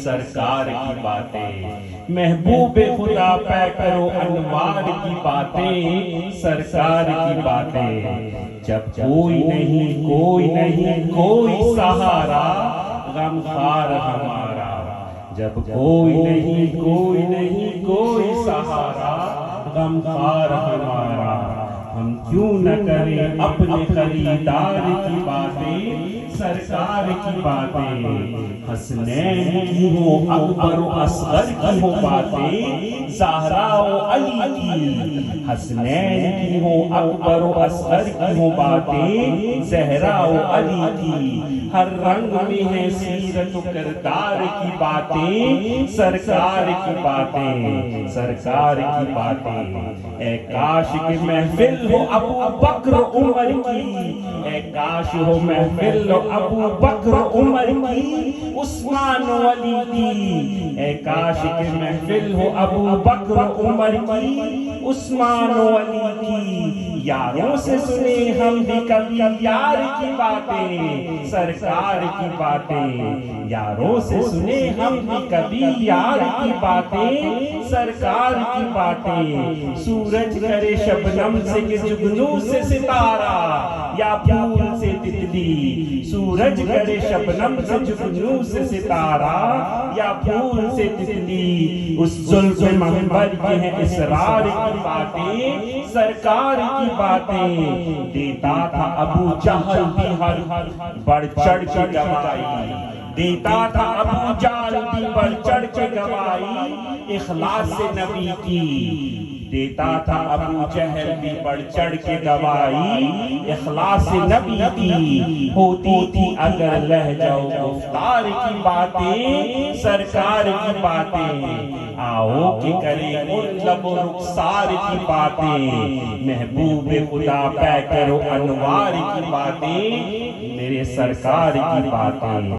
سرکار کی باتیں، محبوب خدا پہ کرو انوار کی باتیں، سرکار کی باتیں۔ جب کوئی نہیں کوئی سہارا، غمخوار ہمارا، جب کوئی نہیں کوئی سہارا، غمخوار ہمارا، ہم کیوں نہ کریں اپنے خریدار کی باتیں، سرکار کی باتیں۔ حسنین کی ہو اکبر و اصغر کی ہو باتیں، زہرا و علی کی، حسنین کی ہو اکبر و اصغر کی ہو باتیں، زہرا و علی کی۔ ہر رنگ میں ہے سیرت و کردار کی باتیں، سرکار کی باتیں، سرکار کی باتیں۔ اے کاش کہ محفل ہو ابو بکر عمر کی، اے کاش ہو محفل ہو ابو بکر عمر کی، عثمان و علی کی، اے کاش کہ محفل ہو ابو بکر عمر کی، عثمان و علی کی۔ یاروں سے سنے ہم بھی کبھی یار کی باتیں، سرکار کی باتیں، یاروں سے سنے ہم بھی کبھی یار کی باتیں، سرکار کی باتیں۔ سورج کرے شبنم سے کہ جگنو سے ستارہ، یا پھول سے تتلی، سورج کرے شبنم سے جگنو سے ستارہ، یا پھول سے تتلی۔ اس زلف منبر کے ہیں اسرار کی باتیں، سرکار کی باتیں۔ دیتا تھا ابو جہل بھی ہر بڑھ چڑھ کے گواہی، دیتا تھا ابو جہل بھی بڑھ چڑھ کے گواہی، اخلاص نبی کی۔ دیتا تھا ابو جہل بھی بڑھ چڑھ کے گواہی، اخلاص نبی کی۔ ہوتی تھی اگر لہجہ و گفتار کی باتیں، سرکار کی باتیں۔ آؤ کہ کریں ان لب و رخسار کی باتیں، محبوب خدا پہ کرو انوار کی باتیں، میرے سرکار کی باتیں۔